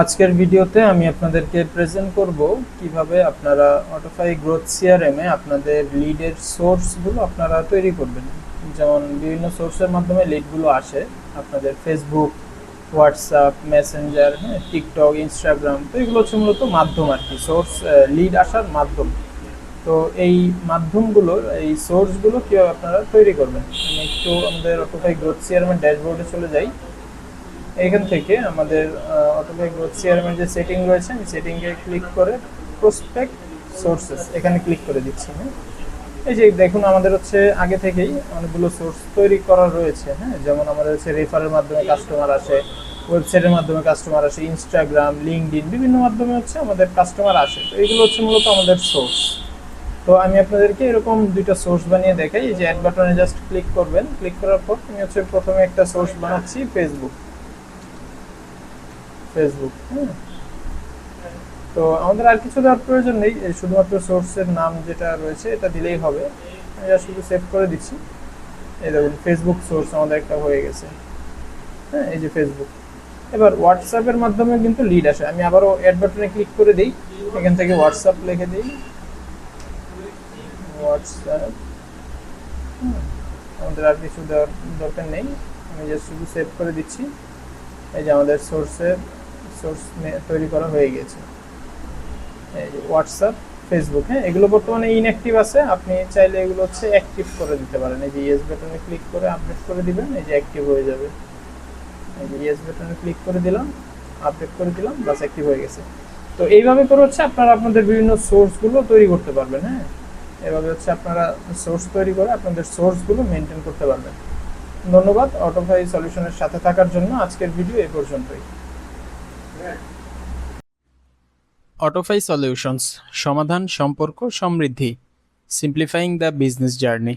আজকের ভিডিওতে আমি আপনাদেরকে প্রেজেন্ট করব কিভাবে আপনারা অটোফাই গ্রোথ সিআরএম এ আপনাদের লিডের সোর্সগুলো আপনারা তৈরি করবেন। যেমন বিভিন্ন সোর্সের মাধ্যমে লিডগুলো আসে, আপনাদের ফেসবুক, হোয়াটসঅ্যাপ, মেসেঞ্জার, হ্যাঁ, টিকটক, ইনস্টাগ্রাম। তো এগুলো হচ্ছে মূলত মাধ্যম আর কি, সোর্স লিড আসার মাধ্যম। তো এই মাধ্যমগুলো, এই সোর্সগুলো কীভাবে আপনারা তৈরি করবেন, আমি একটু আমাদের অটোফাই গ্রোথ সিআরএম এর ড্যাশবোর্ডে চলে যাই। এখান থেকে আমাদের অটোমেটিক গ্রোথ সিআরএম এর যে সেটিং রয়েছে, আমি সেটিংয়ে ক্লিক করে প্রসপেক্ট সোর্সেস এখানে ক্লিক করে দিচ্ছি। হ্যাঁ, এই যে দেখুন আমাদের হচ্ছে আগে থেকেই অনেকগুলো সোর্স তৈরি করা রয়েছে। হ্যাঁ, যেমন আমাদের হচ্ছে রেফারের মাধ্যমে কাস্টমার আসে, ওয়েবসাইটের মাধ্যমে কাস্টমার আসে, ইনস্টাগ্রাম, লিঙ্কডইন, বিভিন্ন মাধ্যমে হচ্ছে আমাদের কাস্টমার আসে। তো এগুলো হচ্ছে মূলত আমাদের সোর্স। তো আমি আপনাদেরকে এরকম দুইটা সোর্স বানিয়ে দেখাই। এই যে অ্যাড বাটনে জাস্ট ক্লিক করবেন, ক্লিক করার পর আমি হচ্ছে প্রথমে একটা সোর্স বানাচ্ছি, ফেসবুক। হ্যাঁ, তো আমাদের আর কিছু দেওয়ার প্রয়োজন নেই, শুধুমাত্র সোর্সের নাম যেটা রয়েছে এটা দিলেই হবে। আমি যা শুধু সেভ করে দিচ্ছি। এই দেখুন ফেসবুক সোর্স আমাদের একটা হয়ে গেছে। হ্যাঁ, এই যে ফেসবুক। এবার হোয়াটসঅ্যাপের মাধ্যমে কিন্তু লিড আসে। আমি আবারও অ্যাড বাটনে ক্লিক করে দিই, এখান থেকে হোয়াটসঅ্যাপ লিখে দিই, হোয়াটসঅ্যাপ। আমাদের আর কিছু দেওয়ার দরকার নেই, আমি জাস্ট শুধু সেভ করে দিচ্ছি। এই যে আমাদের সোর্স তৈরি করা হয়ে গেছে। এই যে হোয়াটসঅ্যাপ, ফেসবুক। হ্যাঁ, এগুলো বর্তমানে ইনঅ্যাক্টিভ আছে, আপনি চাইলে এগুলো হচ্ছে অ্যাক্টিভ করে দিতে পারেন। এই যে ইয়েস বাটনে ক্লিক করে আপডেট করে দিবেন, এই যে অ্যাক্টিভ হয়ে যাবে। এই যে ইয়েস বাটনে ক্লিক করে দিলাম, আপডেট করে দিলাম, বাস অ্যাক্টিভ হয়ে গেছে। তো এইভাবে করে হচ্ছে আপনারা আপনাদের বিভিন্ন সোর্সগুলো তৈরি করতে পারবেন। হ্যাঁ, এভাবে হচ্ছে আপনারা সোর্স তৈরি করে আপনাদের সোর্সগুলো মেনটেন করতে পারবেন। ধন্যবাদ অটোফাই সলিউশনের সাথে থাকার জন্য। আজকের ভিডিও এই পর্যন্তই। অটোফাই সলিউশনস, সমাধান, সম্পর্ক, সমৃদ্ধি। Simplifying the business journey.